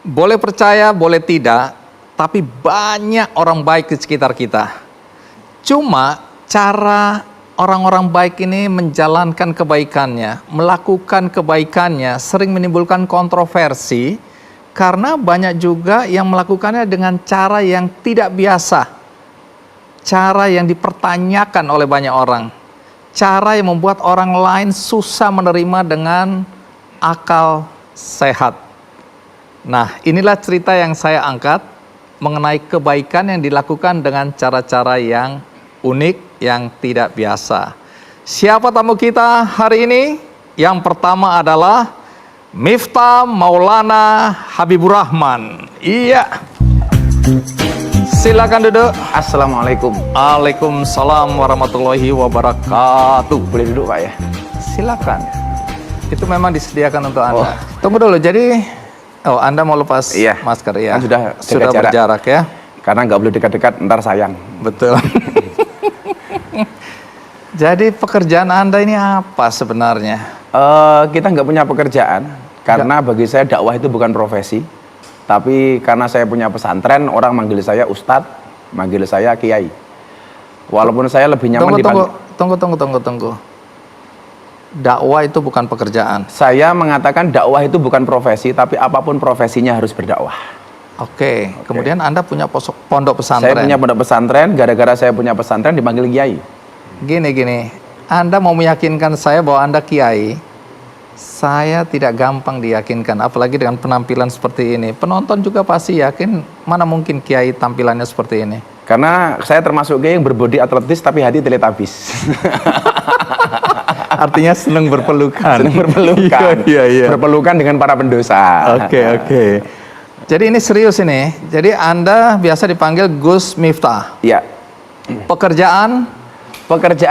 Boleh percaya, boleh tidak, tapi banyak orang baik di sekitar kita. Cuma cara orang-orang baik ini menjalankan kebaikannya, melakukan kebaikannya sering menimbulkan kontroversi karena banyak juga yang melakukannya dengan cara yang tidak biasa. Cara yang dipertanyakan oleh banyak orang. Cara yang membuat orang lain susah menerima dengan akal sehat. Nah, inilah cerita yang saya angkat mengenai kebaikan yang dilakukan dengan cara-cara yang unik, yang tidak biasa. Siapa tamu kita hari ini? Yang pertama adalah Miftah Maulana Habibur Rahman. Iya. Silakan duduk. Assalamualaikum. Waalaikumsalam warahmatullahi wabarakatuh. Boleh duduk Pak ya? Silakan. Itu memang disediakan untuk Anda. Tunggu dulu. Jadi, Anda mau lepas masker ya? Kan sudah berjarak ya? Karena nggak boleh dekat-dekat, ntar sayang. Betul. Jadi pekerjaan Anda ini apa sebenarnya? Kita nggak punya pekerjaan, karena bagi saya dakwah itu bukan profesi. Tapi karena saya punya pesantren, orang manggil saya ustadz, manggil saya kiai. Walaupun saya lebih nyaman dipanggil. Tunggu. Dakwah itu bukan pekerjaan. Saya mengatakan dakwah itu bukan profesi, tapi apapun profesinya harus berdakwah. Oke. Kemudian Anda punya pondok pesantren. Saya punya pondok pesantren, gara-gara saya punya pesantren dipanggil kiai. Gini. Anda mau meyakinkan saya bahwa Anda kiai? Saya tidak gampang diyakinkan, apalagi dengan penampilan seperti ini. Penonton juga pasti yakin, mana mungkin kiai tampilannya seperti ini. Karena saya termasuk kiai yang berbodi atletis tapi hati teletabis. Artinya senang berpelukan. Senang berpelukan. Iya. Berpelukan dengan para pendosa. Oke. Jadi ini serius ini. Jadi Anda biasa dipanggil Gus Miftah. Iya. Pekerjaan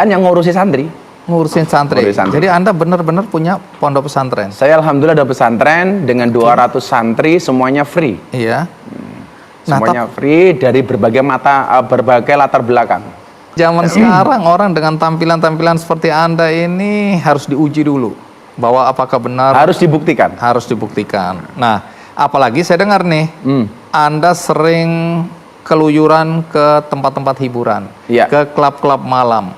yang ngurusi santri. Ngurusin santri. Jadi Anda benar-benar punya pondok pesantren. Saya alhamdulillah ada pesantren dengan 200 santri, semuanya free. Iya. Semuanya free dari berbagai latar belakang. Zaman sekarang orang dengan tampilan-tampilan seperti Anda ini harus diuji dulu bahwa apakah benar. Harus dibuktikan. Harus dibuktikan. Nah, apalagi saya dengar nih, Anda sering keluyuran ke tempat-tempat hiburan, ke klub-klub malam.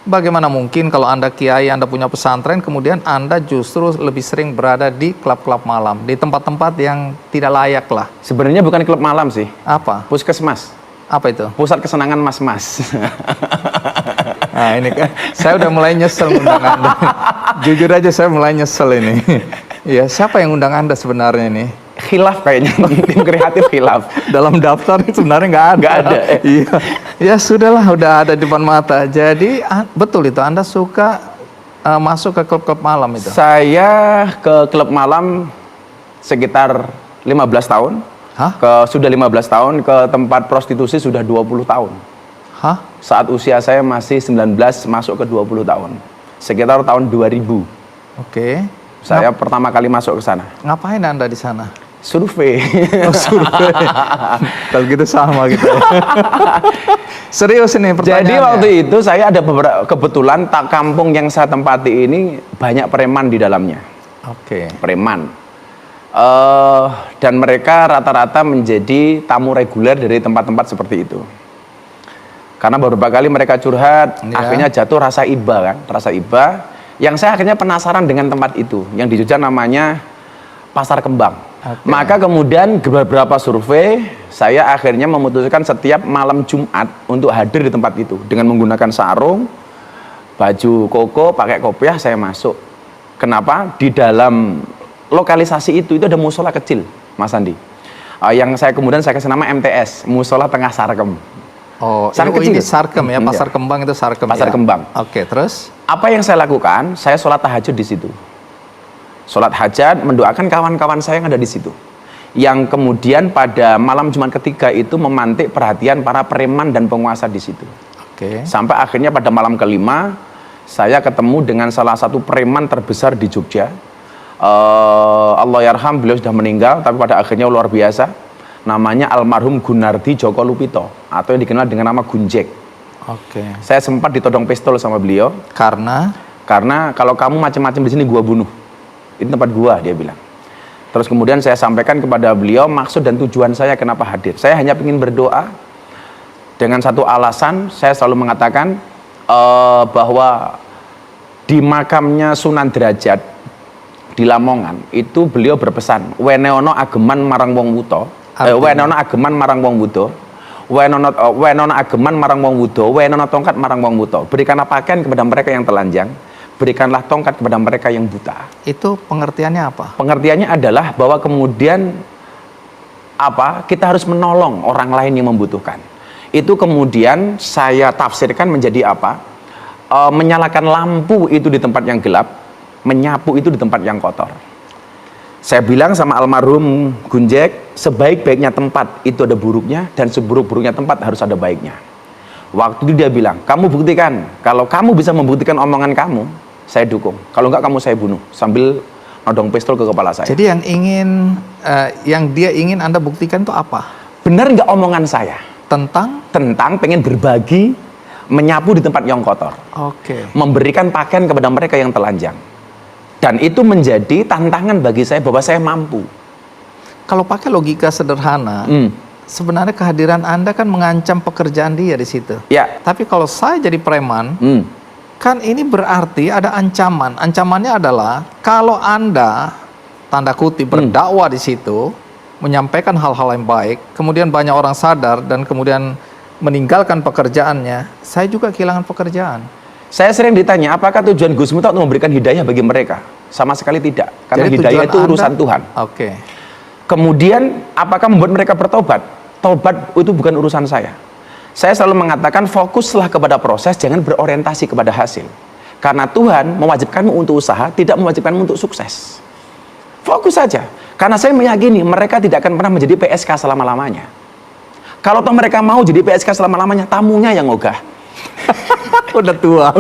Bagaimana mungkin kalau Anda kiai, Anda punya pesantren, kemudian Anda justru lebih sering berada di klub-klub malam, di tempat-tempat yang tidak layak lah. Sebenarnya bukan klub malam sih. Apa? Puskesmas. Apa itu? Pusat kesenangan mas-mas. Nah ini kan, saya udah mulai nyesel undang Anda. Jujur aja saya mulai nyesel ini. Ya, siapa yang undang Anda sebenarnya ini? Khilaf kayaknya, tim kreatif khilaf. Dalam daftar sebenarnya nggak ada. Nggak ada. Iya. Ya sudahlah, udah ada di depan mata. Jadi betul itu, Anda suka masuk ke klub-klub malam itu? Saya ke klub malam sekitar 15 tahun. Hah? Sudah 15 tahun, ke tempat prostitusi sudah 20 tahun. Hah? Saat usia saya masih 19, masuk ke 20 tahun. Sekitar tahun 2000. Oke. Saya pertama kali masuk ke sana. Ngapain Anda di sana? Survei. Oh, survei. Kalau gitu sama gitu. Serius ini pertanyaannya. Jadi waktu itu saya ada kebetulan kampung yang saya tempati ini banyak preman di dalamnya. Oke. Preman. Dan mereka rata-rata menjadi tamu reguler dari tempat-tempat seperti itu. Karena beberapa kali mereka curhat, akhirnya jatuh rasa iba kan, rasa iba. Yang saya akhirnya penasaran dengan tempat itu, yang di Jogja namanya Pasar Kembang. Maka kemudian beberapa survei, saya akhirnya memutuskan setiap malam Jumat untuk hadir di tempat itu dengan menggunakan sarung, baju koko, pakai kopiah, saya masuk. Kenapa? Di dalam lokalisasi itu ada musola kecil, Mas Andi. Yang saya kemudian saya kasih nama MTS, Musola Tengah Sarkem. Oh, kecil. Ini Sarkem ya, Pasar Kembang itu Sarkem. Pasar Kembang. Oke, terus? Apa yang saya lakukan? Saya sholat tahajud di situ. Sholat hajat, mendoakan kawan-kawan saya yang ada di situ. Yang kemudian pada malam Jumat ketiga itu memantik perhatian para preman dan penguasa di situ. Oke. Sampai akhirnya pada malam kelima, saya ketemu dengan salah satu preman terbesar di Jogja. Allahyarham, beliau sudah meninggal, tapi pada akhirnya luar biasa. Namanya almarhum Gunardi Joko Lupito, atau yang dikenal dengan nama Gunjek. Oke. Saya sempat ditodong pistol sama beliau. Karena kalau kamu macam-macam di sini gua bunuh. Ini tempat gua, dia bilang. Terus kemudian saya sampaikan kepada beliau maksud dan tujuan saya kenapa hadir. Saya hanya ingin berdoa dengan satu alasan. Saya selalu mengatakan bahwa di makamnya Sunan Derajat di Lamongan itu beliau berpesan, weneono ageman marang wong wuto, wenono ageman marang wong wudo, wenono ageman marang wong wudo, wenono tongkat marang wong wuto. Berikanlah pakaian kepada mereka yang telanjang, berikanlah tongkat kepada mereka yang buta. Itu pengertiannya apa? Pengertiannya adalah bahwa kemudian kita harus menolong orang lain yang membutuhkan. Itu kemudian saya tafsirkan menjadi menyalakan lampu itu di tempat yang gelap, menyapu itu di tempat yang kotor. Saya bilang sama almarhum Gunjek, sebaik-baiknya tempat itu ada buruknya, dan seburuk-buruknya tempat harus ada baiknya. Waktu itu dia bilang, kamu buktikan, kalau kamu bisa membuktikan omongan kamu, saya dukung. Kalau enggak kamu saya bunuh, sambil nodong pistol ke kepala saya. Jadi yang dia ingin Anda buktikan itu apa? Benar nggak omongan saya? Tentang pengen berbagi, menyapu di tempat yang kotor. Oke. Memberikan pakaian kepada mereka yang telanjang. Dan itu menjadi tantangan bagi saya bahwa saya mampu. Kalau pakai logika sederhana, sebenarnya kehadiran Anda kan mengancam pekerjaan dia di situ. Ya. Tapi kalau saya jadi preman, kan ini berarti ada ancaman. Ancamannya adalah kalau Anda tanda kutip berdakwah di situ, menyampaikan hal-hal yang baik, kemudian banyak orang sadar dan kemudian meninggalkan pekerjaannya, saya juga kehilangan pekerjaan. Saya sering ditanya, apakah tujuan Gus Miftah untuk memberikan hidayah bagi mereka? Sama sekali tidak, karena Jadi hidayah itu urusan Tuhan. Oke. Kemudian, apakah membuat mereka bertobat? Tobat itu bukan urusan saya. Saya selalu mengatakan, fokuslah kepada proses, jangan berorientasi kepada hasil. Karena Tuhan mewajibkanmu untuk usaha, tidak mewajibkanmu untuk sukses. Fokus saja. Karena saya meyakini mereka tidak akan pernah menjadi PSK selama-lamanya. Kalau toh mereka mau jadi PSK selama-lamanya, tamunya yang ogah. Udah tua.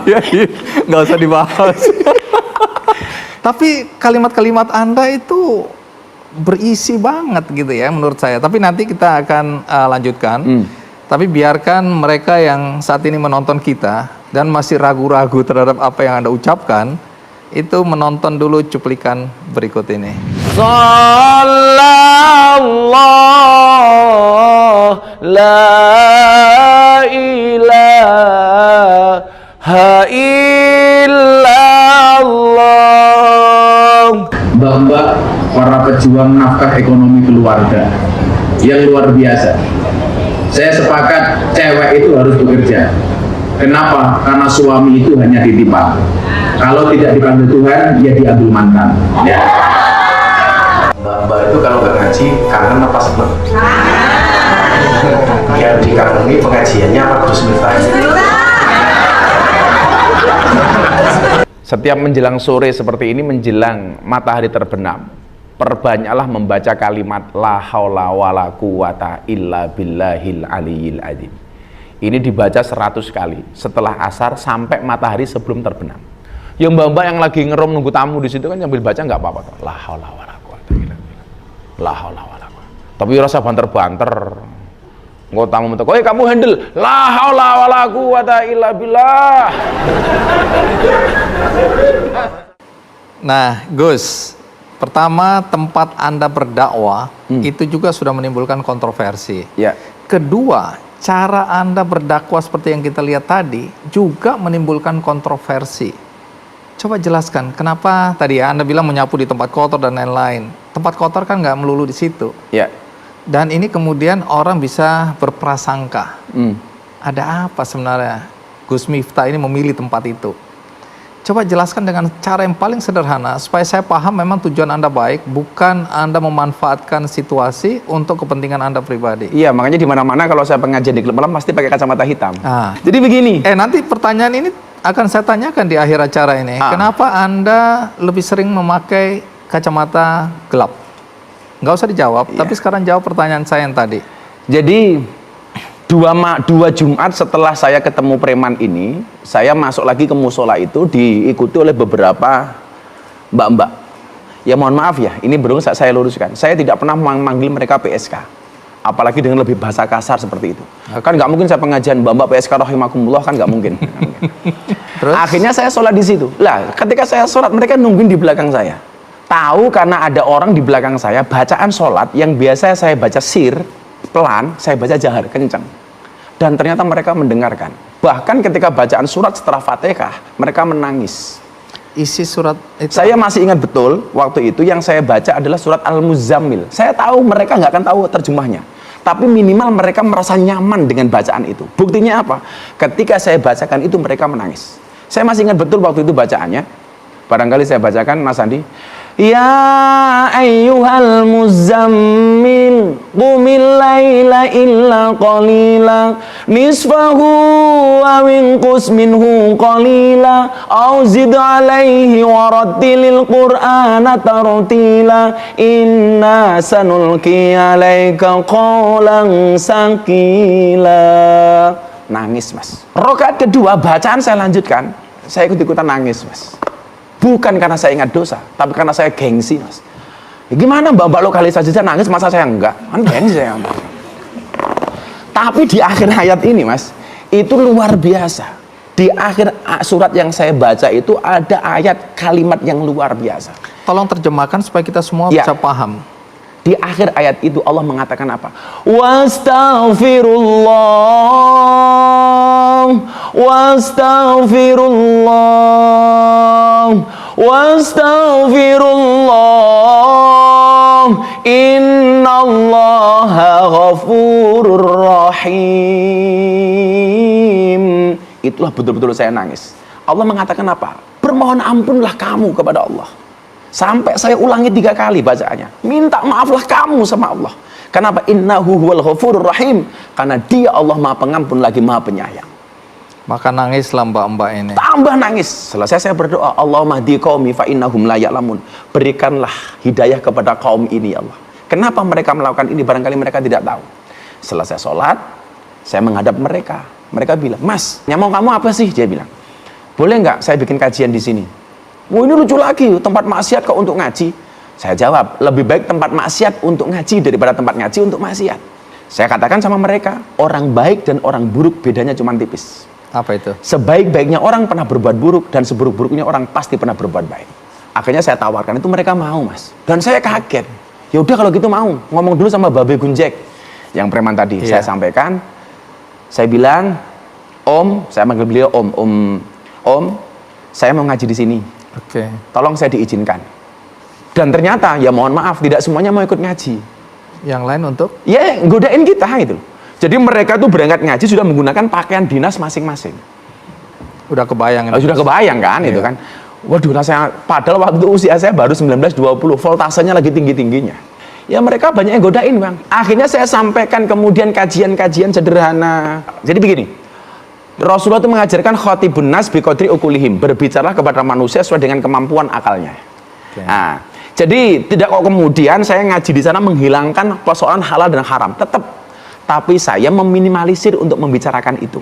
Iya, nggak usah dibahas. Tapi kalimat-kalimat Anda itu berisi banget gitu ya menurut saya. Tapi nanti kita akan lanjutkan. Tapi biarkan mereka yang saat ini menonton kita dan masih ragu-ragu terhadap apa yang Anda ucapkan, itu menonton dulu cuplikan berikut ini. Sallallahu la ilaha illallah. Mbak-mbak para pejuang nafkah ekonomi keluarga yang luar biasa. Saya sepakat cewek itu harus bekerja. Kenapa? Karena suami itu hanya titipan. Kalau tidak dipanggil Tuhan, ya diambil mantan. Ya. Mbak itu kalau nggak ngaji, kangen apa seneng? Yang dikangenin pengajiannya apa Gus Miftah? Setiap menjelang sore seperti ini, menjelang matahari terbenam, perbanyaklah membaca kalimat la haula wala quwata illa billahil aliyil adzim. Ini dibaca 100 kali setelah asar sampai matahari sebelum terbenam. Yang mbak-mbak yang lagi ngerom nunggu tamu di situ kan sambil baca nggak apa-apa tuh. La haula wala quwata illa billah. La haula wala quwata. Tapi rasa banter-banter. Nggak tamu mentok, "Oi, kamu handle la haula wala quwata illa billah." Nah, Gus, pertama tempat Anda berdakwah itu juga sudah menimbulkan kontroversi. Ya. Kedua, cara Anda berdakwah seperti yang kita lihat tadi juga menimbulkan kontroversi. Coba jelaskan kenapa tadi ya Anda bilang menyapu di tempat kotor dan lain-lain. Tempat kotor kan nggak melulu di situ. Ya. Dan ini kemudian orang bisa berprasangka. Ada apa sebenarnya Gus Miftah ini memilih tempat itu? Coba jelaskan dengan cara yang paling sederhana supaya saya paham memang tujuan Anda baik, bukan Anda memanfaatkan situasi untuk kepentingan Anda pribadi. Iya, makanya di mana-mana kalau saya pengajian di klub malam pasti pakai kacamata hitam. Jadi begini. Nanti pertanyaan ini akan saya tanyakan di akhir acara ini. Kenapa Anda lebih sering memakai kacamata gelap? Nggak usah dijawab, tapi sekarang jawab pertanyaan saya yang tadi. Jadi dua Jumat setelah saya ketemu preman ini, saya masuk lagi ke musola itu diikuti oleh beberapa mbak-mbak. Ya mohon maaf ya, ini belum saya luruskan. Saya tidak pernah memanggil mereka PSK, apalagi dengan lebih bahasa kasar seperti itu. Kan nggak mungkin saya pengajian mbak-mbak PSK rahimakumullah, kan nggak mungkin. Terus? Akhirnya saya sholat di situ. Lah, ketika saya sholat mereka nungguin di belakang saya. Tahu karena ada orang di belakang saya bacaan sholat yang biasa saya baca sir pelan, saya baca jahar kencang. Dan ternyata mereka mendengarkan. Bahkan ketika bacaan surat setelah Fatihah, mereka menangis. Isi surat itu. Saya masih ingat betul waktu itu yang saya baca adalah surat Al-Muzammil. Saya tahu mereka nggak akan tahu terjemahnya. Tapi minimal mereka merasa nyaman dengan bacaan itu. Buktinya apa? Ketika saya bacakan itu mereka menangis. Saya masih ingat betul waktu itu bacaannya. Barangkali saya bacakan, Mas Andi. Ya ayyuhal muzammil qumil laila illa qalila nisfahu aw inqus minhu qalila aw zid alaihi warattilil qur'ana tartila inna sanulqi alaika qawlan saqila. Nangis, Mas. Rakaat kedua bacaan saya lanjutkan, saya ikut-ikutan nangis, Mas. Bukan karena saya ingat dosa, tapi karena saya gengsi, Mas. Ya, gimana mbak-mbak lokalisasi saja nangis, masa saya enggak? Kan gengsi saya. Tapi di akhir ayat ini, Mas, itu luar biasa. Di akhir surat yang saya baca itu ada ayat kalimat yang luar biasa. Tolong terjemahkan supaya kita semua Ya. bisa paham. Di akhir ayat itu Allah mengatakan apa? Wastaghfirullah, wastaghfirullah, wastaghfirullah, innallaha ghafurur rahim. Itulah betul-betul saya nangis. Allah mengatakan apa? Bermohon ampunlah kamu kepada Allah. Sampai saya ulangi 3 kali bacaannya. Minta maaflah kamu sama Allah. Kenapa? Innahu huwal ghafurur rahim. Karena dia Allah Maha Pengampun lagi Maha Penyayang. Maka nangislah mbak-mbak ini. Tambah nangis. Selesai saya berdoa, Allahumma hdi qaumi fa innahum la ya'lamun. Berikanlah hidayah kepada kaum ini ya Allah. Kenapa mereka melakukan ini? Barangkali mereka tidak tahu. Selesai sholat, saya menghadap mereka. Mereka bilang, Mas, yang mau kamu apa sih? Dia bilang, boleh nggak saya bikin kajian di sini? Wah, ini lucu lagi, tempat maksiat kok untuk ngaji. Saya jawab, lebih baik tempat maksiat untuk ngaji daripada tempat ngaji untuk maksiat. Saya katakan sama mereka, orang baik dan orang buruk bedanya cuma tipis. Apa itu? Sebaik-baiknya orang pernah berbuat buruk dan seburuk-buruknya orang pasti pernah berbuat baik. Akhirnya saya tawarkan, itu mereka mau, Mas. Dan saya kaget. Ya udah kalau gitu mau, ngomong dulu sama Babe Gunjek yang preman tadi. Iya. Saya sampaikan, saya bilang, Om, saya manggil beliau Om, saya mau ngaji di sini. Oke. Tolong saya diizinkan. Dan ternyata ya mohon maaf tidak semuanya mau ikut ngaji. Yang lain untuk? Ya godain kita itu. Jadi mereka tuh berangkat ngaji sudah menggunakan pakaian dinas masing-masing. Udah kebayang. Sudah kebayang kan Iya. itu kan. Waduh, saya padahal waktu itu usia saya baru 19-20, voltasenya lagi tinggi-tingginya. Ya mereka banyak yang godain, Bang. Akhirnya saya sampaikan kemudian kajian-kajian sederhana. Jadi begini. Rasulullah itu mengajarkan khatibun nas biqadri ukulihim, berbicara kepada manusia sesuai dengan kemampuan akalnya. Oke. Nah, jadi tidak kok kemudian saya ngaji di sana menghilangkan persoalan halal dan haram, tetap. Tapi saya meminimalisir untuk membicarakan itu.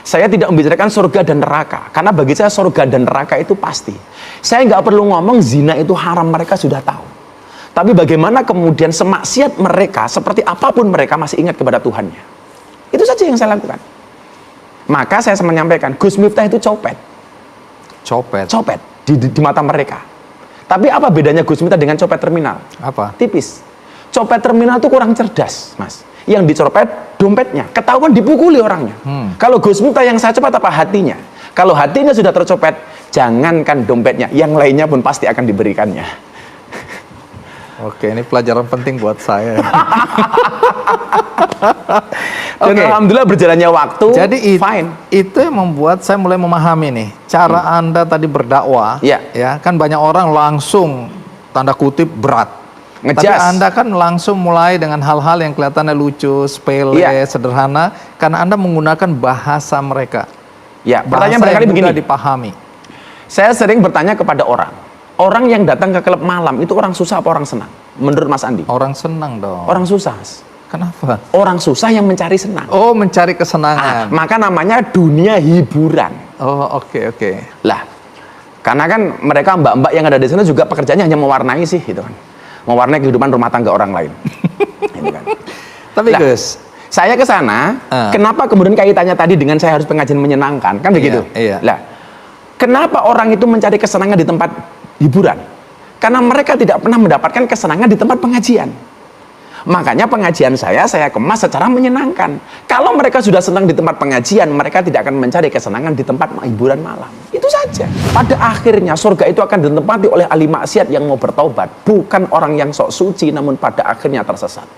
Saya tidak membicarakan surga dan neraka, karena bagi saya surga dan neraka itu pasti. Saya nggak perlu ngomong zina itu haram, mereka sudah tahu. Tapi bagaimana kemudian semaksiat mereka, seperti apapun mereka masih ingat kepada Tuhannya. Itu saja yang saya lakukan. Maka saya menyampaikan, Gus Miftah itu copet. Copet di mata mereka. Tapi apa bedanya Gus Miftah dengan copet terminal? Apa? Tipis. Copet terminal itu kurang cerdas, Mas. Yang dicopet dompetnya, ketahuan dipukuli orangnya. Kalau Gus Miftah yang saya copet apa? Hatinya. Kalau hatinya sudah tercopet, jangankan dompetnya, yang lainnya pun pasti akan diberikannya. Oke, ini pelajaran penting buat saya. Dan Oke. alhamdulillah berjalannya waktu, Jadi fine. itu yang membuat saya mulai memahami nih cara Anda tadi berdakwah. Iya. Ya, kan banyak orang langsung tanda kutip berat. Tapi Ngejas. Anda kan langsung mulai dengan hal-hal yang kelihatannya lucu, sepele, Iya. sederhana, karena Anda menggunakan bahasa mereka. Ya, pertanyaan Bahasa barangkali yang begini. mudah dipahami. Saya sering bertanya kepada orang yang datang ke klub malam itu orang susah apa orang senang? Menurut Mas Andi? Orang senang dong. Orang susah. Kenapa? Orang susah yang mencari senang. Oh, mencari kesenangan. Maka namanya dunia hiburan. Oh, oke. Lah, karena kan mereka mbak-mbak yang ada di sana juga pekerjaannya hanya mewarnai sih, gitu kan. Mewarnai kehidupan rumah tangga orang lain. Gitu kan. Tapi Lah, Gus, saya ke sana, kenapa kemudian kaitannya tadi dengan saya harus pengajian menyenangkan, kan begitu? Iya. Lah, kenapa orang itu mencari kesenangan di tempat hiburan? Karena mereka tidak pernah mendapatkan kesenangan di tempat pengajian. Makanya pengajian saya kemas secara menyenangkan. Kalau mereka sudah senang di tempat pengajian, mereka tidak akan mencari kesenangan di tempat hiburan malam. Itu saja. Pada akhirnya surga itu akan ditempati oleh ahli maksiat yang mau bertaubat, bukan orang yang sok suci namun pada akhirnya tersesat.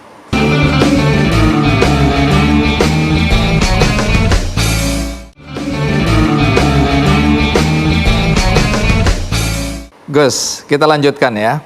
Gus, kita lanjutkan ya.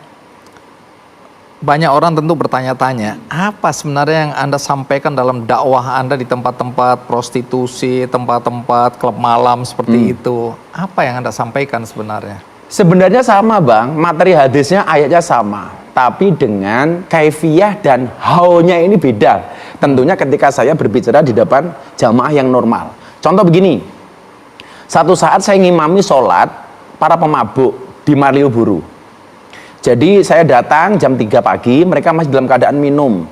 Banyak orang tentu bertanya-tanya, apa sebenarnya yang Anda sampaikan dalam dakwah Anda di tempat-tempat prostitusi, tempat-tempat klub malam seperti itu? Apa yang Anda sampaikan sebenarnya? Sebenarnya sama Bang, materi hadisnya ayatnya sama, tapi dengan kaifiyah dan haunya ini beda. Tentunya ketika saya berbicara di depan jamaah yang normal. Contoh begini, satu saat saya ngimami sholat para pemabuk di Malioboro. Jadi saya datang jam 3 pagi, mereka masih dalam keadaan minum.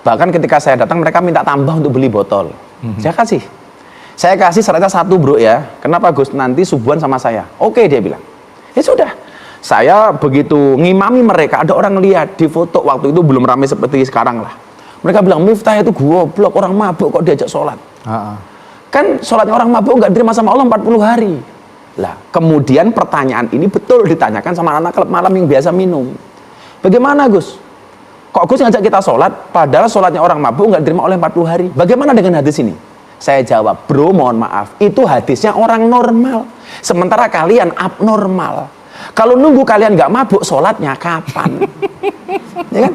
Bahkan ketika saya datang mereka minta tambah untuk beli botol. Saya kasih syaratnya 1 bro ya. Kenapa Gus? Nanti subuhan sama saya. Oke dia bilang. Ya sudah. Saya begitu ngimami mereka, ada orang lihat di foto waktu itu belum ramai seperti sekarang lah. Mereka bilang Miftah itu goblok, orang mabuk kok diajak sholat. Kan sholatnya orang mabuk nggak diterima sama Allah 40 hari. Lah, kemudian pertanyaan ini betul ditanyakan sama anak klub malam yang biasa minum. Bagaimana Gus? Kok Gus ngajak kita sholat, padahal sholatnya orang mabuk nggak diterima oleh 40 hari. Bagaimana dengan hadis ini? Saya jawab, bro mohon maaf, itu hadisnya orang normal. Sementara kalian abnormal. Kalau nunggu kalian nggak mabuk, sholatnya kapan? Ya kan?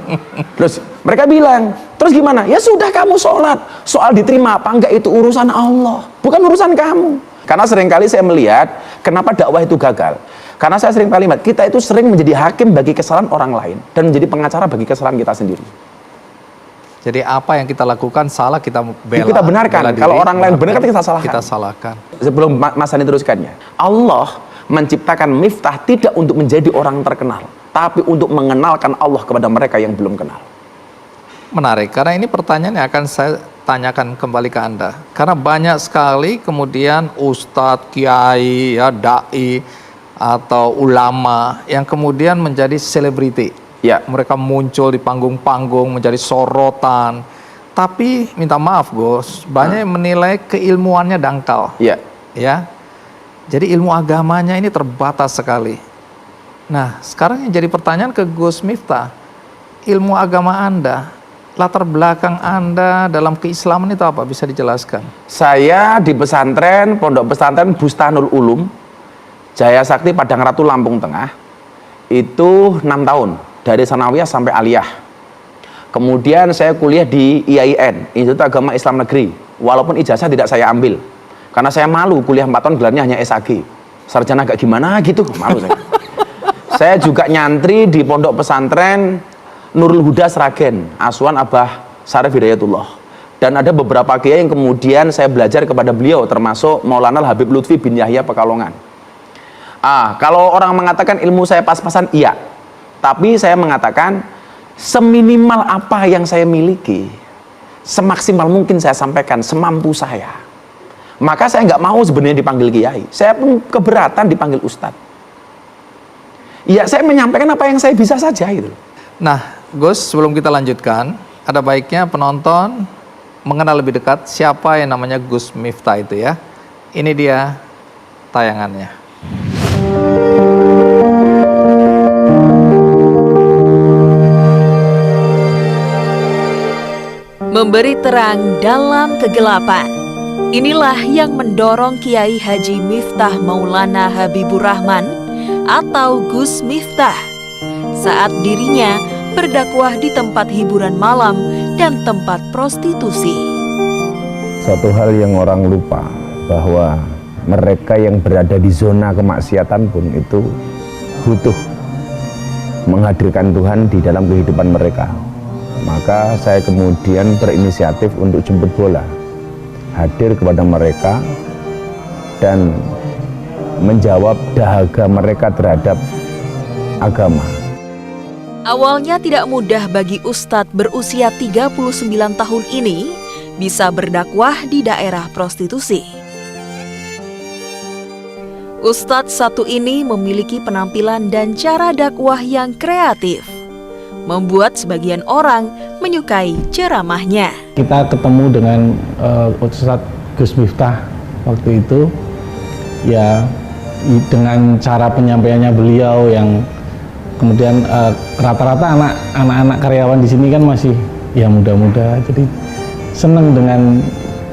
Terus mereka bilang, terus gimana? Ya sudah kamu sholat. Soal diterima apa enggak itu urusan Allah, bukan urusan kamu. Karena seringkali saya melihat kenapa dakwah itu gagal. Karena saya sering kali lihat kita itu sering menjadi hakim bagi kesalahan orang lain dan menjadi pengacara bagi kesalahan kita sendiri. Jadi apa yang kita lakukan salah kita bela. Kita benarkan. Kalau orang lain benar kita salahkan. Kita salahkan. Sebelum Mas Hani teruskannya, Allah menciptakan Miftah tidak untuk menjadi orang terkenal, tapi untuk mengenalkan Allah kepada mereka yang belum kenal. Menarik, karena ini pertanyaan yang akan saya tanyakan kembali ke Anda. Karena banyak sekali kemudian ustadz, kiai, ya, dai atau ulama yang kemudian menjadi selebriti. Ya. Mereka muncul di panggung-panggung menjadi sorotan. Tapi minta maaf Gus, banyak yang menilai keilmuannya dangkal. Ya. Ya. Jadi ilmu agamanya ini terbatas sekali. Nah, sekarang yang jadi pertanyaan ke Gus Miftah, ilmu agama Anda, latar belakang Anda dalam keislaman itu apa? Bisa dijelaskan? Saya di pesantren, pondok pesantren Bustanul Ulum, Jaya Sakti Padang Ratu Lampung Tengah, itu 6 tahun, dari sanawiyah sampai aliyah. Kemudian saya kuliah di IAIN, Institut Agama Islam Negeri, walaupun ijazah tidak saya ambil. Karena saya malu, kuliah 4 tahun gelarnya hanya SAG. Sarjana agak gimana gitu, malu saya. Saya juga nyantri di pondok pesantren Nurul Huda Sragen, asuhan Abah Syarif Hidayatullah. Dan ada beberapa kiai yang kemudian saya belajar kepada beliau, termasuk Maulana Habib Lutfi bin Yahya Pekalongan. Kalau orang mengatakan ilmu saya pas-pasan, iya. Tapi saya mengatakan, seminimal apa yang saya miliki, semaksimal mungkin saya sampaikan, semampu saya. Maka saya nggak mau sebenarnya dipanggil kiai. Saya pun keberatan dipanggil ustadz. Ya saya menyampaikan apa yang saya bisa saja itu. Nah, Gus, sebelum kita lanjutkan, ada baiknya penonton mengenal lebih dekat siapa yang namanya Gus Miftah itu ya. Ini dia tayangannya. Memberi terang dalam kegelapan. Inilah yang mendorong Kiai Haji Miftah Maulana Habibur Rahman atau Gus Miftah saat dirinya berdakwah di tempat hiburan malam dan tempat prostitusi. Satu hal yang orang lupa, bahwa mereka yang berada di zona kemaksiatan pun itu butuh menghadirkan Tuhan di dalam kehidupan mereka. Maka saya kemudian berinisiatif untuk jemput bola, hadir kepada mereka dan menjawab dahaga mereka terhadap agama. Awalnya tidak mudah bagi Ustadz berusia 39 tahun ini bisa berdakwah di daerah prostitusi. Ustadz satu ini memiliki penampilan dan cara dakwah yang kreatif, membuat sebagian orang menyukai ceramahnya. Kita ketemu dengan Ustadz Gus Miftah waktu itu, ya dengan cara penyampaiannya beliau yang kemudian rata-rata anak-anak karyawan di sini kan masih ya muda-muda, jadi senang dengan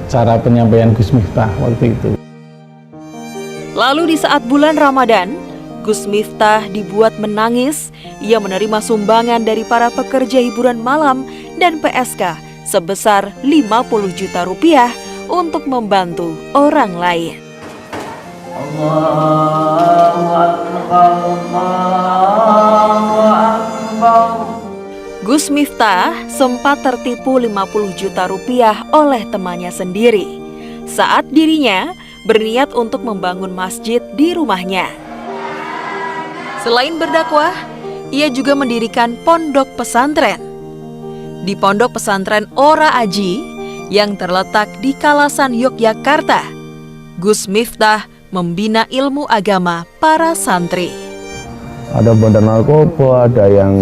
cara penyampaian Gus Miftah waktu itu. Lalu di saat bulan Ramadan, Gus Miftah dibuat menangis. Ia menerima sumbangan dari para pekerja hiburan malam dan PSK sebesar 50 juta rupiah untuk membantu orang lain. Gus Miftah sempat tertipu 50 juta rupiah oleh temannya sendiri saat dirinya berniat untuk membangun masjid di rumahnya. Selain berdakwah, ia juga mendirikan pondok pesantren. Di pondok pesantren Ora Aji yang terletak di Kalasan, Yogyakarta, Gus Miftah membina ilmu agama para santri. Ada bandar narkoba, ada yang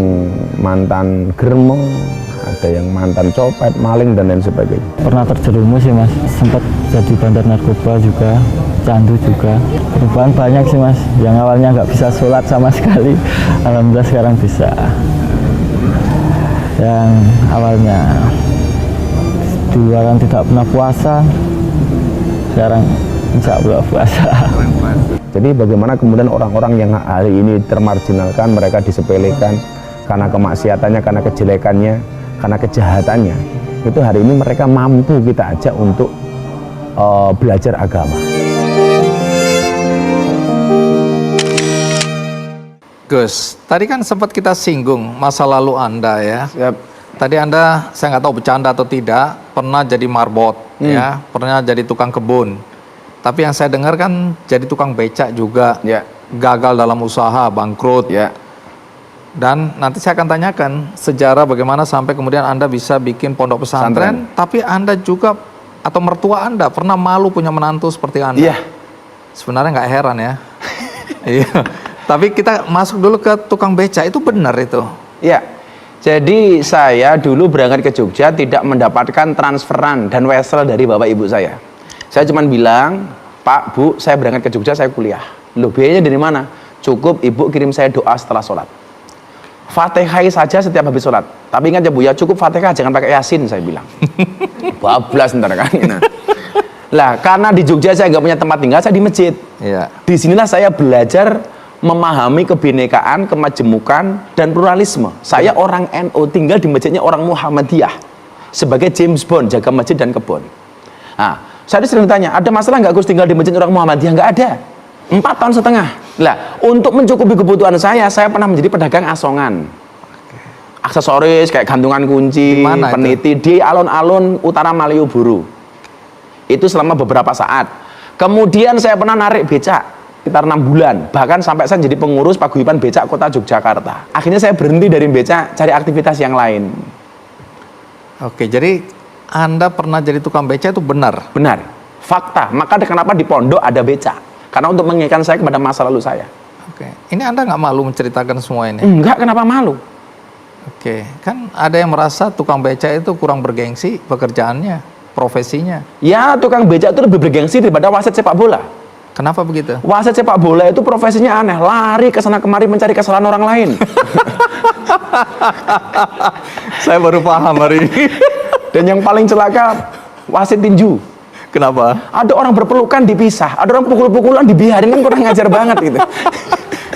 mantan germo, ada yang mantan copet, maling, dan lain sebagainya. Pernah terjerumus sih mas, sempat jadi bandar narkoba juga, candu juga. Perubahan banyak sih mas, yang awalnya nggak bisa sholat sama sekali, alhamdulillah sekarang bisa. Yang awalnya dua kan tidak pernah puasa, sekarang insya Allah puasa. Jadi bagaimana kemudian orang-orang yang hari ini termarginalkan, mereka disepelekan karena kemaksiatannya, karena kejelekannya, karena kejahatannya, itu hari ini mereka mampu kita ajak untuk belajar agama. Gus, tadi kan sempat kita singgung masa lalu Anda ya. Siap. Tadi Anda, saya nggak tahu bercanda atau tidak, pernah jadi marbot, ya, pernah jadi tukang kebun. Tapi yang saya dengar kan jadi tukang becak juga, Ya. gagal dalam usaha, bangkrut. Ya. Dan nanti saya akan tanyakan sejarah bagaimana sampai kemudian Anda bisa bikin pondok pesantren, tapi Anda juga atau mertua Anda pernah malu punya menantu seperti Anda. Iya. Sebenarnya nggak heran ya. Iya. Tapi kita masuk dulu ke tukang becak, itu benar itu? Ya. Jadi saya dulu berangkat ke Jogja tidak mendapatkan transferan dan wesel dari bapak ibu saya. Saya cuma bilang, Pak, Bu, saya berangkat ke Jogja, saya kuliah. Loh, biayanya dari mana? Cukup ibu kirim saya doa setelah sholat. Fatihah saja setiap habis sholat. Tapi ingat ya Bu, ya cukup Fatihah, jangan pakai Yasin, saya bilang. Bablas ntar kan. Nah. Lah, karena di Jogja saya nggak punya tempat tinggal, saya di masjid. Iya. Disinilah saya belajar memahami kebinekaan, kemajemukan, dan pluralisme. Saya orang NU, tinggal di masjidnya orang Muhammadiyah. Sebagai James Bond, jaga masjid dan kebun. Nah, saya sering tanya, ada masalah nggak Gus tinggal di masjid orang Muhammadiyah? Nggak ada. 4 tahun setengah. Lah, untuk mencukupi kebutuhan saya pernah menjadi pedagang asongan. Aksesoris kayak gantungan kunci, Dimana peniti di alun-alun utara Malioboro. Itu selama beberapa saat. Kemudian saya pernah narik becak sekitar 6 bulan. Bahkan sampai saya jadi pengurus paguyuban becak Kota Yogyakarta. Akhirnya saya berhenti dari becak, cari aktivitas yang lain. Oke, jadi Anda pernah jadi tukang becak itu benar? Benar, fakta. Maka kenapa di pondok ada becak? Karena untuk mengingatkan saya kepada masa lalu saya. Oke, ini Anda nggak malu menceritakan semua ini? Enggak, kenapa malu? Oke, kan ada yang merasa tukang becak itu kurang bergengsi pekerjaannya, profesinya. Ya, tukang becak itu lebih bergengsi daripada wasit sepak bola. Kenapa begitu? Wasit sepak bola itu profesinya aneh, lari ke sana kemari mencari kesalahan orang lain. Saya baru paham hari ini. Dan yang paling celaka, wasit tinju. Kenapa? Ada orang berpelukan dipisah, ada orang pukul-pukulan dibiarin, kan kurang ngajar banget gitu.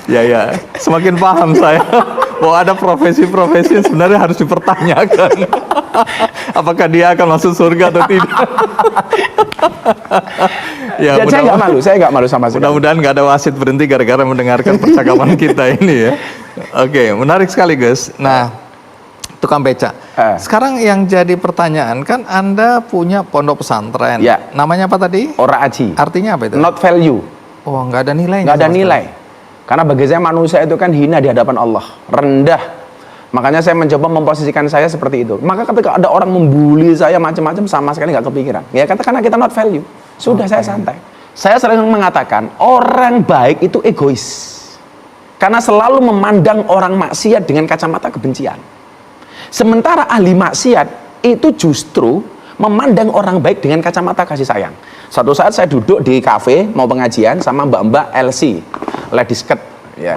Ya, semakin paham saya bahwa ada profesi-profesi yang sebenarnya harus dipertanyakan. Apakah dia akan masuk surga atau tidak? Ya, Dan saya nggak malu sama sekali. mudah-mudahan nggak ada wasit berhenti gara-gara mendengarkan percakapan kita ini ya. Oke, menarik sekali Gus. Nah, tukang becak. Sekarang yang jadi pertanyaan kan Anda punya pondok pesantren. Ya. Namanya apa tadi? Ora aji. Artinya apa itu? Not value. Oh, nggak ada nilai. Nggak ada nilai. Karena bagi saya manusia itu kan hina di hadapan Allah, rendah. Makanya saya mencoba memposisikan saya seperti itu. Maka ketika ada orang membuli saya macam-macam, sama sekali nggak kepikiran. Ya karena kita not value. Sudah, saya santai. Saya sering mengatakan orang baik itu egois. Karena selalu memandang orang maksiat dengan kacamata kebencian. Sementara ahli maksiat itu justru memandang orang baik dengan kacamata kasih sayang. Suatu saat saya duduk di kafe mau pengajian sama mbak-mbak LC, ladies cut, ya,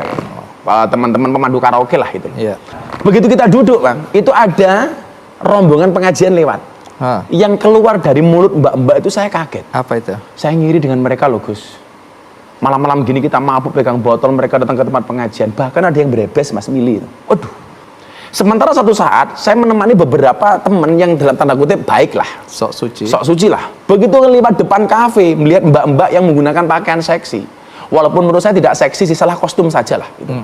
teman-teman pemandu karaoke lah itu. Iya. Begitu kita duduk, Bang, itu ada rombongan pengajian lewat. Hah. Yang keluar dari mulut mbak-mbak itu saya kaget. Apa itu? Saya ngiri dengan mereka loh, Gus. Malam-malam gini kita mabuk pegang botol, mereka datang ke tempat pengajian. Bahkan ada yang berebes, Mas Mili. Waduh. Sementara satu saat saya menemani beberapa teman yang dalam tanda kutip baik lah, Sok suci. sok suci lah. Begitu lewat depan kafe melihat mbak-mbak yang menggunakan pakaian seksi, walaupun menurut saya tidak seksi sih, salah kostum saja lah gitu.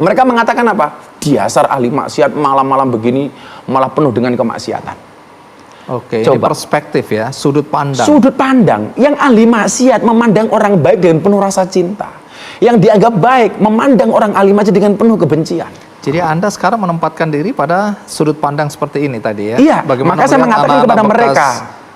Mereka mengatakan apa? Dasar ahli maksiat, malam-malam begini malah penuh dengan kemaksiatan. Oke, ini Coba. perspektif ya, sudut pandang. Sudut pandang yang ahli maksiat memandang orang baik dengan penuh rasa cinta, yang dianggap baik memandang orang ahli maksiat dengan penuh kebencian. Jadi Anda sekarang menempatkan diri pada sudut pandang seperti ini tadi ya? Iya, Bagaimana maka saya melihat mengatakan anak-anak kepada mereka.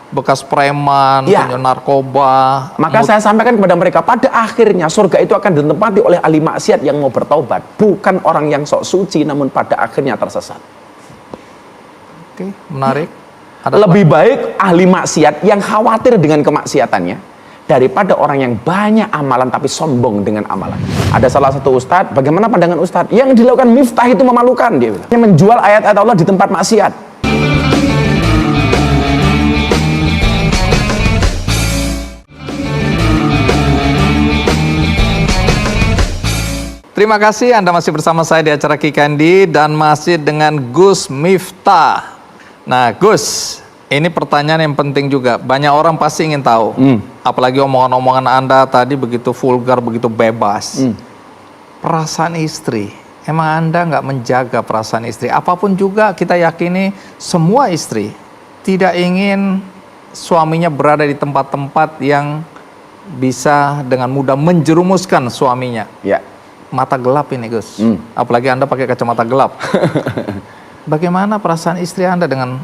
bekas preman, Iya. punya narkoba. Maka saya sampaikan kepada mereka, pada akhirnya surga itu akan ditempati oleh ahli maksiat yang mau bertaubat, bukan orang yang sok suci namun pada akhirnya tersesat. Oke, menarik. Ada Lebih baik ahli maksiat yang khawatir dengan kemaksiatannya daripada orang yang banyak amalan tapi sombong dengan amalan. Ada salah satu ustadz, bagaimana pandangan ustadz? Yang dilakukan Miftah itu memalukan, dia bilang. Yang menjual ayat-ayat Allah di tempat maksiat. Terima kasih Anda masih bersama saya di acara Kikandi dan masih dengan Gus Miftah. Nah Gus, ini pertanyaan yang penting juga. Banyak orang pasti ingin tahu. Apalagi omongan-omongan Anda tadi begitu vulgar, begitu bebas. Perasaan istri. Emang Anda nggak menjaga perasaan istri? Apapun juga kita yakini semua istri tidak ingin suaminya berada di tempat-tempat yang bisa dengan mudah menjerumuskan suaminya. Ya. Mata gelap ini Gus. Apalagi Anda pakai kacamata gelap. Bagaimana perasaan istri Anda dengan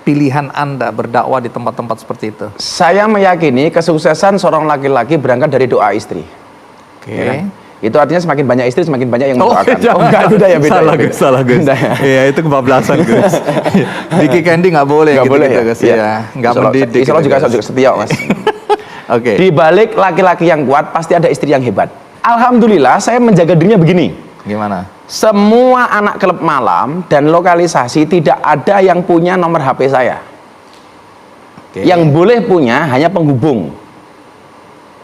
pilihan Anda berdakwah di tempat-tempat seperti itu? Saya meyakini kesuksesan seorang laki-laki berangkat dari doa istri. Oke. Ya kan? Itu artinya semakin banyak istri semakin banyak yang mendoakan. beda. Enggak, beda ya, beda. Salah ya, beda. Gus, salah Gus. Beda ya. Iya, itu kebablasan Gus. Di Kikandi nggak boleh Nggak boleh ya? Gus. Iya. Ya. Nggak Insya Allah- mendidik. Insya Allah gitu, juga Gus. saya juga setia, Mas. Oke. Di balik laki-laki yang kuat pasti ada istri yang hebat. Alhamdulillah saya menjaga dirinya begini. Gimana? Semua anak klub malam dan lokalisasi tidak ada yang punya nomor HP saya. Oke. Yang boleh punya hanya penghubung.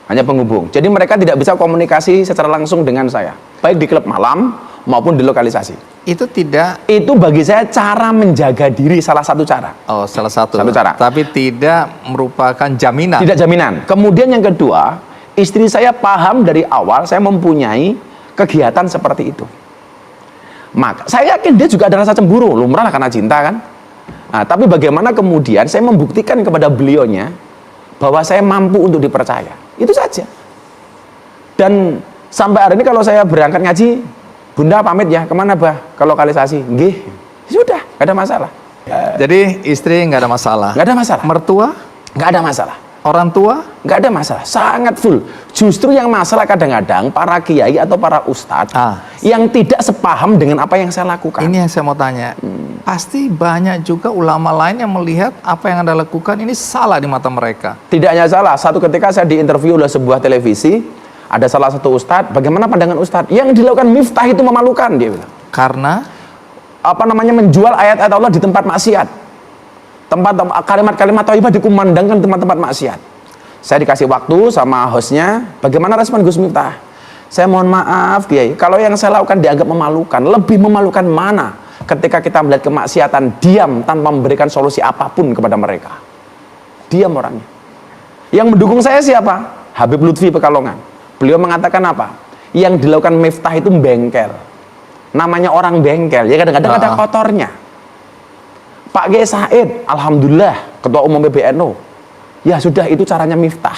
Hanya penghubung. Jadi mereka tidak bisa komunikasi secara langsung dengan saya. Baik di klub malam maupun di lokalisasi. Itu tidak. Itu bagi saya cara menjaga diri, salah satu cara. Oh, salah satu. Satu cara. Tapi tidak merupakan jaminan. Tidak jaminan. Kemudian yang kedua, istri saya paham dari awal saya mempunyai kegiatan seperti itu. Maka saya yakin dia juga ada rasa cemburu, lumrah lah karena cinta kan. Nah, tapi bagaimana kemudian saya membuktikan kepada beliaunya bahwa saya mampu untuk dipercaya. Itu saja. Dan sampai hari ini kalau saya berangkat ngaji, Bunda pamit ya, kemana bah? Ke lokalisasi. Nggih. Sudah, gak ada masalah. Jadi istri nggak ada masalah. Gak ada masalah. Mertua, Gak ada masalah. orang tua, Nggak ada masalah, sangat full. Justru yang masalah kadang-kadang para kiai atau para ustadz yang tidak sepaham dengan apa yang saya lakukan. ini yang saya mau tanya. Pasti banyak juga ulama lain yang melihat apa yang Anda lakukan ini salah di mata mereka. Tidak hanya salah, satu ketika saya diinterview oleh sebuah televisi, ada salah satu ustadz, bagaimana pandangan ustadz? Yang dilakukan Miftah itu memalukan, dia bilang. Karena Menjual ayat-ayat Allah di tempat maksiat. Kalimat-kalimat thayyibah dikumandangkan di tempat-tempat maksiat. Saya dikasih waktu sama hostnya, bagaimana respon Gus Miftah? Saya mohon maaf Kiai, kalau yang saya lakukan dianggap memalukan. Lebih memalukan mana ketika kita melihat kemaksiatan, diam tanpa memberikan solusi apapun kepada mereka. Diam orangnya. Yang mendukung saya siapa? Habib Lutfi Pekalongan. Beliau mengatakan apa? Yang dilakukan Miftah itu bengkel. Namanya orang bengkel, ya kadang-kadang ada kotornya. Pak Kiai Said, alhamdulillah, Ketua Umum PBNU. Ya sudah, itu caranya Miftah.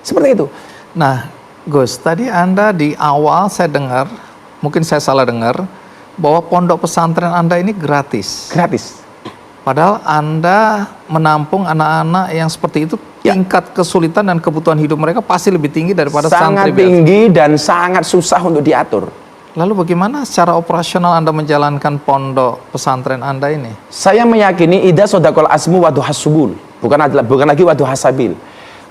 Seperti itu. Nah, Gus, tadi Anda di awal saya dengar, mungkin saya salah dengar, bahwa pondok pesantren Anda ini gratis. Gratis. Padahal Anda menampung anak-anak yang seperti itu tingkat kesulitan dan kebutuhan hidup mereka pasti lebih tinggi daripada sangat santri biasa. tinggi dan sangat susah untuk diatur. Lalu bagaimana secara operasional Anda menjalankan pondok pesantren Anda ini? Saya meyakini idza sodaqal asmu wa duhasubul, bukan lagi wa duhasabil.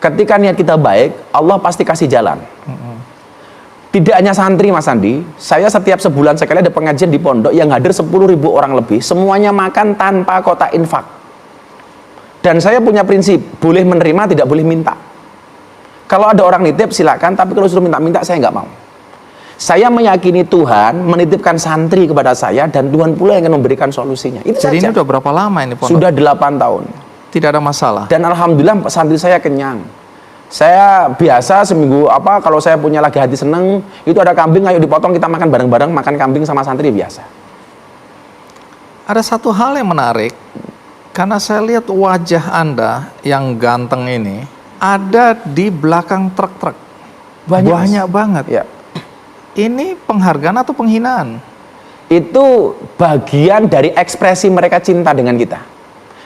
Ketika niat kita baik, Allah pasti kasih jalan. Tidak hanya santri Mas Andi, saya setiap sebulan sekali ada pengajian di pondok yang hadir 10.000 orang lebih, semuanya makan tanpa kotak infak. Dan saya punya prinsip, boleh menerima, tidak boleh minta. Kalau ada orang nitip silakan, tapi kalau suruh minta-minta saya nggak mau. Saya meyakini Tuhan menitipkan santri kepada saya dan Tuhan pula yang akan memberikan solusinya. Itu Jadi saja. ini udah berapa lama ini pondok? Sudah 8 tahun. Tidak ada masalah. Dan alhamdulillah santri saya kenyang. Saya biasa seminggu kalau saya punya lagi hati seneng, itu ada kambing ayo dipotong kita makan bareng-bareng, makan kambing sama santri biasa. Ada satu hal yang menarik, karena saya lihat wajah Anda yang ganteng ini ada di belakang truk-truk. Banyak banget. Ya. Ini penghargaan atau penghinaan? Itu bagian dari ekspresi mereka cinta dengan kita.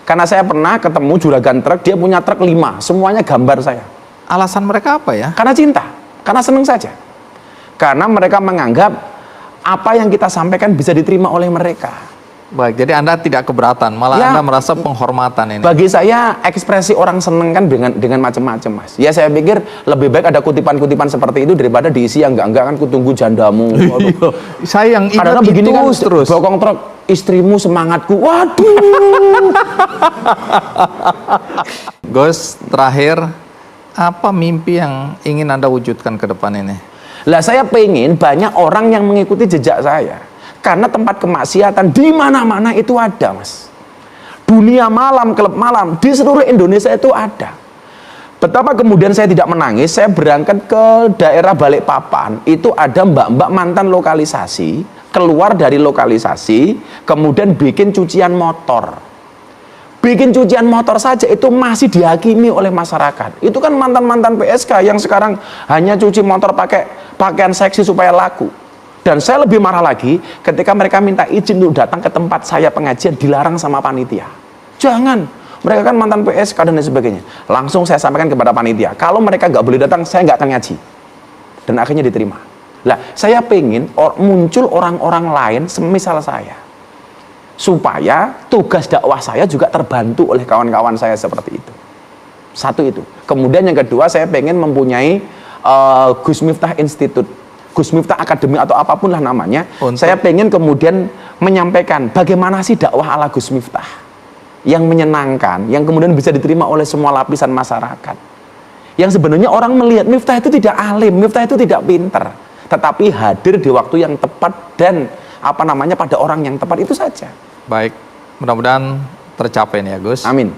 Karena saya pernah ketemu juragan truk, dia punya truk 5, semuanya gambar saya. Alasan mereka apa ya? Karena cinta, karena seneng saja. Karena mereka menganggap apa yang kita sampaikan bisa diterima oleh mereka. Baik, jadi Anda tidak keberatan, malah Ya. Anda merasa penghormatan ini. Bagi saya ekspresi orang seneng kan dengan macam-macam Mas. Ya saya pikir lebih baik ada kutipan-kutipan seperti itu daripada diisi yang enggak kan kutunggu jandamu. Waduh. Saya yang ingat Kadang-kadang begini itu kan terus. bokong truk istrimu semangatku. Waduh. Gus, terakhir, apa mimpi yang ingin Anda wujudkan ke depan ini? Lah saya pengen banyak orang yang mengikuti jejak saya. Karena tempat kemaksiatan di mana-mana itu ada, Mas. Dunia malam, klub malam di seluruh Indonesia itu ada. Betapa kemudian saya tidak menangis, saya berangkat ke daerah Balikpapan, itu ada mbak-mbak mantan lokalisasi, keluar dari lokalisasi, kemudian bikin cucian motor. Bikin cucian motor saja itu masih dihakimi oleh masyarakat. Itu kan mantan-mantan PSK yang sekarang hanya cuci motor pakai pakaian seksi supaya laku. Dan saya lebih marah lagi ketika mereka minta izin untuk datang ke tempat saya pengajian dilarang sama panitia. Jangan, mereka kan mantan PSK dan lain sebagainya. Langsung saya sampaikan kepada panitia, kalau mereka nggak boleh datang, saya nggak akan ngaji. Dan akhirnya diterima. Lah, saya pengen muncul orang-orang lain semisal saya. Supaya tugas dakwah saya juga terbantu oleh kawan-kawan saya seperti itu. Satu itu. Kemudian yang kedua, saya pengen mempunyai Gus Miftah Institute, Gus Miftah Akademi atau apapun lah namanya. Saya pengen kemudian menyampaikan bagaimana sih dakwah ala Gus Miftah yang menyenangkan, yang kemudian bisa diterima oleh semua lapisan masyarakat. Yang sebenarnya orang melihat Miftah itu tidak alim, Miftah itu tidak pinter, tetapi hadir di waktu yang tepat dan pada orang yang tepat, itu saja. Baik, mudah-mudahan tercapai nih ya Gus. Amin.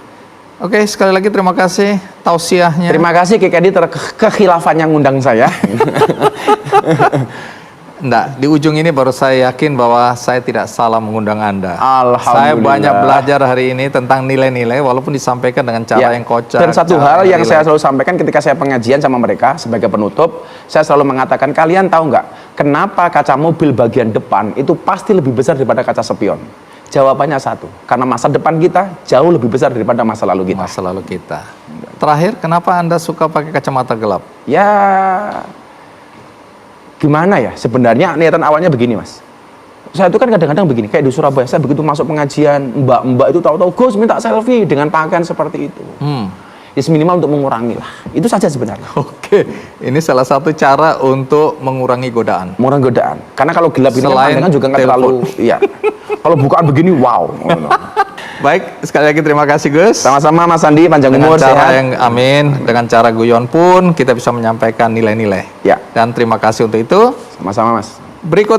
Oke, sekali lagi terima kasih tausiahnya. Terima kasih KKD kekhilafan yang ngundang saya. Enggak, di ujung ini baru saya yakin bahwa saya tidak salah mengundang Anda. Alhamdulillah. Saya banyak belajar hari ini tentang nilai-nilai walaupun disampaikan dengan cara yang kocak. Dan satu hal yang saya relate. selalu sampaikan ketika saya pengajian sama mereka sebagai penutup, saya selalu mengatakan, kalian tahu nggak kenapa kaca mobil bagian depan itu pasti lebih besar daripada kaca spion? Jawabannya satu, karena masa depan kita jauh lebih besar daripada masa lalu kita. Masa lalu kita. Terakhir, kenapa Anda suka pakai kacamata gelap? Ya, gimana ya? Sebenarnya niatan awalnya begini, Mas. Saya itu kan kadang-kadang begini, kayak di Surabaya, saya begitu masuk pengajian, mbak-mbak itu tahu-tahu, Gus minta selfie dengan pakaian seperti itu. Ya minimal untuk mengurangi lah. Itu saja sebenarnya. Oke, ini salah satu cara untuk mengurangi godaan. Mengurangi godaan. Karena kalau gelap ini Selain pandangan juga nggak terlalu, iya. Kalau bukaan begini, wow. Baik, sekali lagi terima kasih Gus. Sama-sama Mas Andi, panjang Dengan umur, cara sehat. yang amin, dengan cara guyon pun kita bisa menyampaikan nilai-nilai. Ya. Dan terima kasih untuk itu. Sama-sama Mas. Berikut